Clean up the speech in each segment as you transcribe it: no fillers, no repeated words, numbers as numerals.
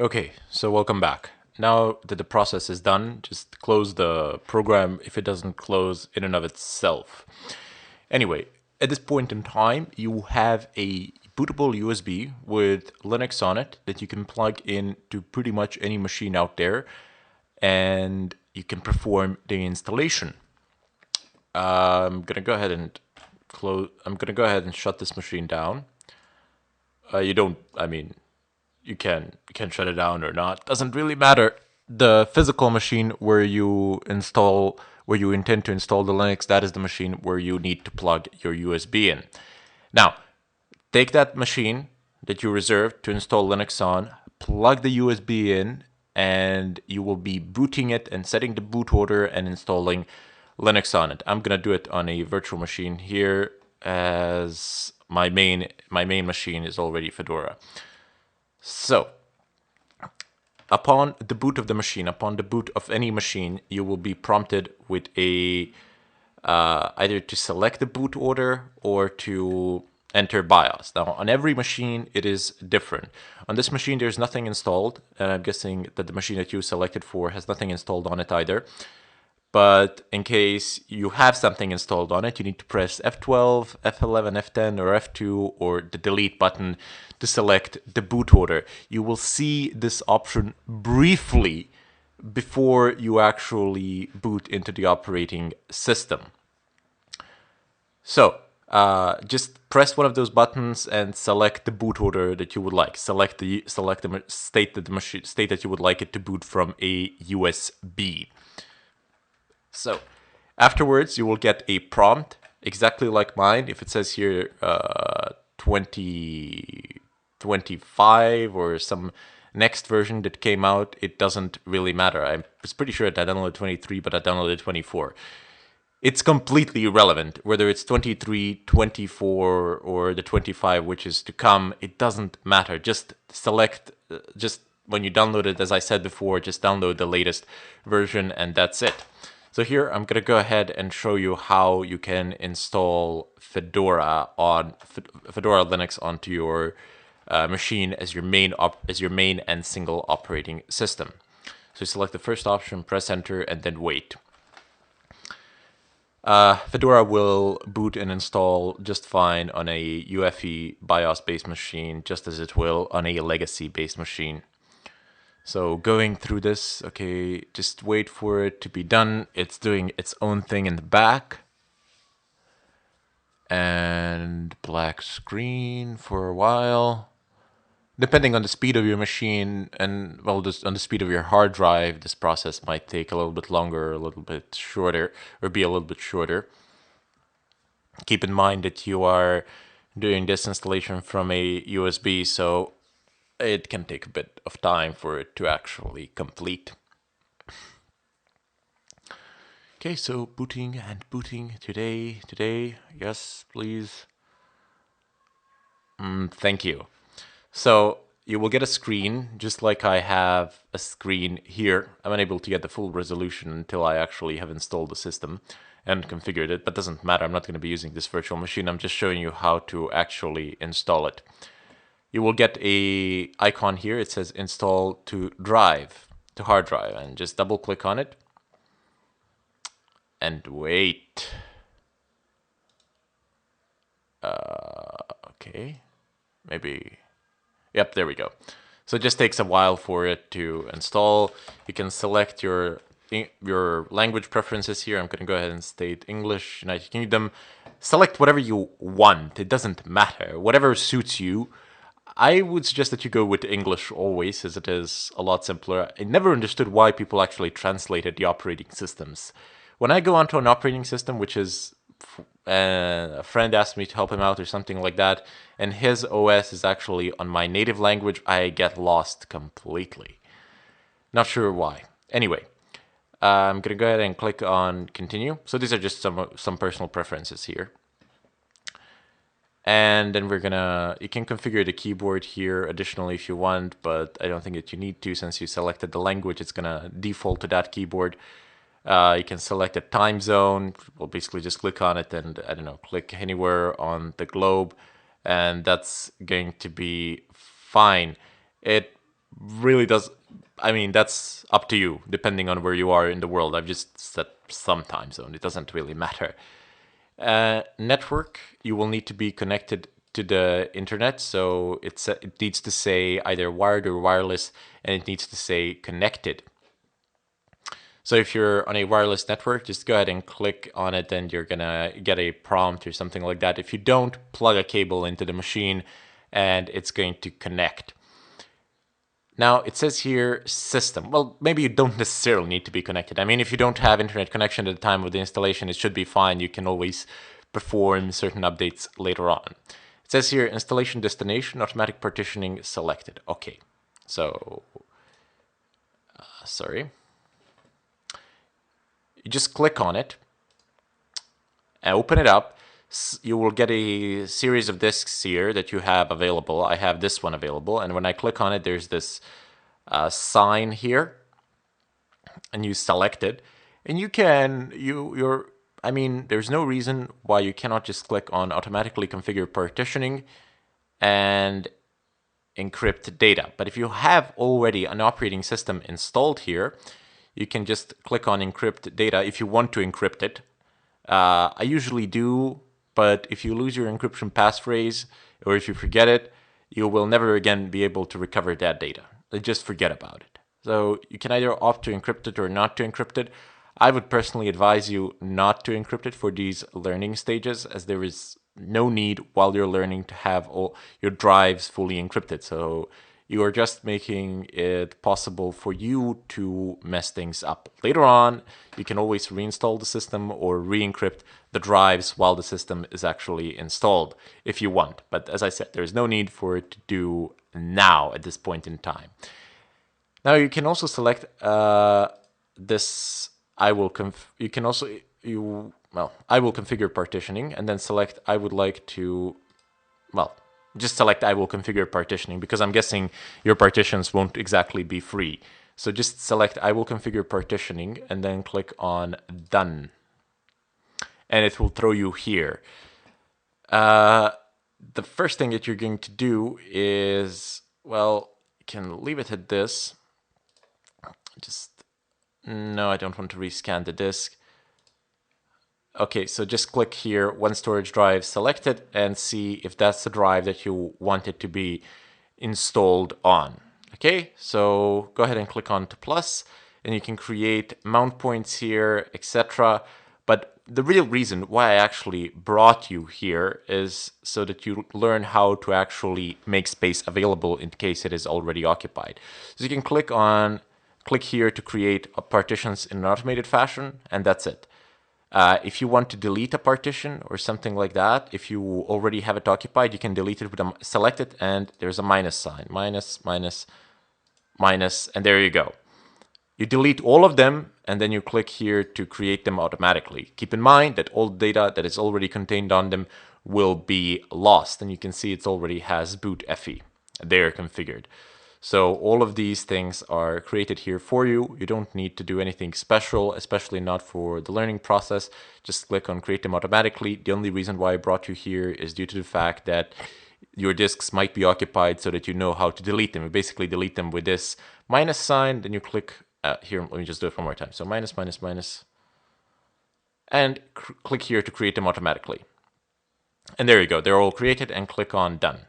Okay, so welcome back. Now that the process is done, just close the program if it doesn't close in and of itself. Anyway, at this point in time, you have a bootable USB with Linux on it that you can plug in to pretty much any machine out there, and you can perform the installation. I'm gonna go ahead and close. I'm gonna go ahead and shut this machine down. You don't. I mean, you can shut it down or not. Doesn't really matter. The physical machine where you intend to install the Linux, that is the machine where you need to plug your USB in. Now, take that machine that you reserved to install Linux on, plug the USB in, and you will be booting it and setting the boot order and installing Linux on it. I'm gonna do it on a virtual machine here, as my main machine is already Fedora. So, upon the boot of the machine, upon the boot of any machine, you will be prompted with a either to select the boot order or to enter BIOS. Now, on every machine, it is different. On this machine, there's nothing installed, and I'm guessing that the machine that you selected for has nothing installed on it either. But in case you have something installed on it, you need to press F12, F11, F10, or F2, or the delete button to select the boot order. You will see this option briefly before you actually boot into the operating system. So, just press one of those buttons and select the boot order that you would like. Select the state that you would like it to boot from a USB. So afterwards, you will get a prompt exactly like mine. If it says here 2025 or some next version that came out, it doesn't really matter. I was pretty sure that I downloaded 23, but I downloaded 24. It's completely irrelevant whether it's 23, 24, or the 25, which is to come. It doesn't matter. Just select, just when you download it, as I said before, just download the latest version and that's it. So here I'm going to go ahead and show you how you can install Fedora Linux onto your machine as your main and single operating system. So select the first option, press enter, and then wait. Fedora will boot and install just fine on a UEFI BIOS-based machine, just as it will on a legacy-based machine. So going through this, okay, just wait for it to be done. It's doing its own thing in the back. And black screen for a while. Depending on the speed of your machine and, well, just on the speed of your hard drive, this process might take a little bit longer, a little bit shorter, or be a little bit shorter. Keep in mind that you are doing this installation from a USB, so it can take a bit of time for it to actually complete. Okay, so booting and booting today, yes, please. Thank you. So you will get a screen, just like I have a screen here. I'm unable to get the full resolution until I actually have installed the system and configured it, but doesn't matter. I'm not going to be using this virtual machine. I'm just showing you how to actually install it. You will get a icon here. It says install to hard drive, and just double click on it and wait. Okay, maybe. Yep, there we go. So it just takes a while for it to install. You can select your language preferences here. I'm going to go ahead and state English, United Kingdom. Select whatever you want. It doesn't matter. Whatever suits you. I would suggest that you go with English always, as it is a lot simpler. I never understood why people actually translated the operating systems. When I go onto an operating system, which is a friend asked me to help him out or something like that, and his OS is actually on my native language, I get lost completely. Not sure why. Anyway, I'm gonna go ahead and click on continue. So these are just some personal preferences here. And then you can configure the keyboard here additionally if you want, but I don't think that you need to since you selected the language. It's gonna default to that keyboard. You can select a time zone. Well, basically just click on it and, I don't know, click anywhere on the globe, and that's going to be fine. It really does. I mean, that's up to you, depending on where you are in the world. I've just set some time zone. It doesn't really matter. Network, you will need to be connected to the internet. So it needs to say either wired or wireless, and it needs to say connected. So if you're on a wireless network, just go ahead and click on it and you're gonna get a prompt or something like that. If you don't, plug a cable into the machine and it's going to connect. Now it says here system. Well, maybe you don't necessarily need to be connected. I mean, if you don't have internet connection at the time of the installation, it should be fine. You can always perform certain updates later on. It says here installation destination, automatic partitioning selected. Okay, so sorry. You just click on it and open it up. You will get a series of disks here that you have available. I have this one available, and when I click on it, there's this sign here, and you select it, and you can I mean, there's no reason why you cannot just click on automatically configure partitioning and encrypt data. But if you have already an operating system installed here, you can just click on encrypt data if you want to encrypt it. I usually do, but if you lose your encryption passphrase or if you forget it, you will never again be able to recover that data. Just forget about it. So you can either opt to encrypt it or not to encrypt it. I would personally advise you not to encrypt it for these learning stages, as there is no need while you're learning to have all your drives fully encrypted. So you are just making it possible for you to mess things up. Later on, you can always reinstall the system or re-encrypt the drives while the system is actually installed if you want. But as I said, there's no need for it to do now at this point in time. Now you can also select this. I will configure partitioning, and then select I would like to, well, just select I will configure partitioning, because I'm guessing your partitions won't exactly be free. So just select I will configure partitioning and then click on done. And it will throw you here. The first thing that you're going to do is, well, you can leave it at this. No, I don't want to rescan the disk. Okay, so just click here, one storage drive selected, and see if that's the drive that you want it to be installed on. Okay, so go ahead and click on to plus, and you can create mount points here, etc. But the real reason why I actually brought you here is so that you learn how to actually make space available in case it is already occupied. So you can click here to create partitions in an automated fashion, and that's it. If you want to delete a partition or something like that, if you already have it occupied, you can delete it with select it, and there's a minus sign. Minus, minus, minus, and there you go. You delete all of them, and then you click here to create them automatically. Keep in mind that all data that is already contained on them will be lost, and you can see it already has boot FE there configured. So all of these things are created here for you. You don't need to do anything special, especially not for the learning process. Just click on create them automatically. The only reason why I brought you here is due to the fact that your disks might be occupied, so that you know how to delete them. You basically delete them with this minus sign, then you click here. Let me just do it one more time. So minus, minus, minus, and click here to create them automatically. And there you go. They're all created, and click on done.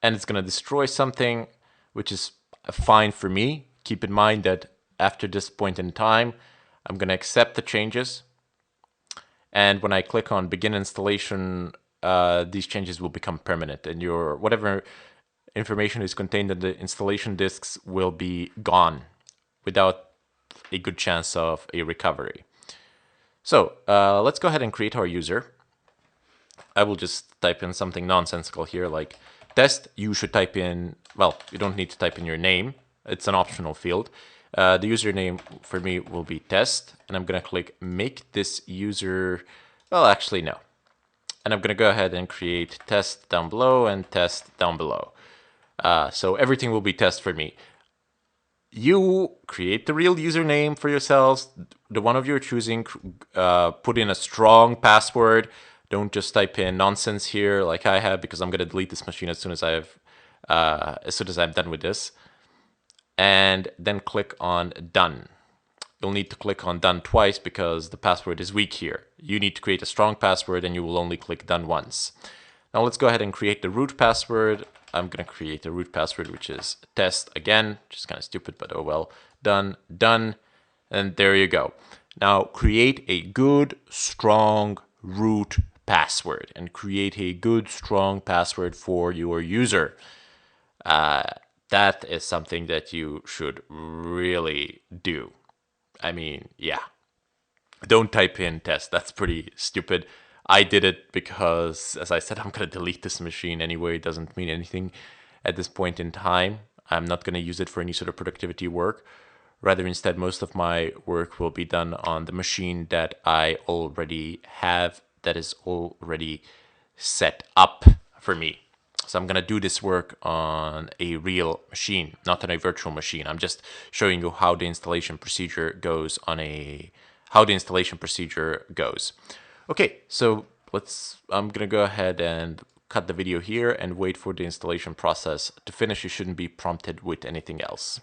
And it's going to destroy something, which is fine for me. Keep in mind that after this point in time, I'm going to accept the changes. And when I click on begin installation, these changes will become permanent, and your whatever information is contained in the installation disks will be gone without a good chance of a recovery. So let's go ahead and create our user. I will just type in something nonsensical here like test. You should type in, well, you don't need to type in your name. It's an optional field. The username for me will be test, and I'm going to click make this user, well, actually, no. And I'm going to go ahead and create test down below and test down below. So everything will be test for me. You create the real username for yourselves, the one of your choosing, put in a strong password. Don't just type in nonsense here like I have, because I'm going to delete this machine as soon as I have as soon as I'm done with this. And then click on done. You'll need to click on done twice because the password is weak here. You need to create a strong password and you will only click done once. Now let's go ahead and create the root password. I'm going to create a root password, which is test again, which is kind of stupid, but oh well. Done, done, and there you go. Now create a good, strong root password and create a good, strong password for your user. That is something that you should really do. I mean, yeah. Don't type in test. That's pretty stupid. I did it because, as I said, I'm going to delete this machine anyway. It doesn't mean anything at this point in time. I'm not going to use it for any sort of productivity work. Rather, instead, most of my work will be done on the machine that I already have, that is already set up for me. So I'm going to do this work on a real machine, not on a virtual machine. I'm just showing you how the installation procedure goes Okay, so I'm going to go ahead and cut the video here and wait for the installation process to finish. You shouldn't be prompted with anything else.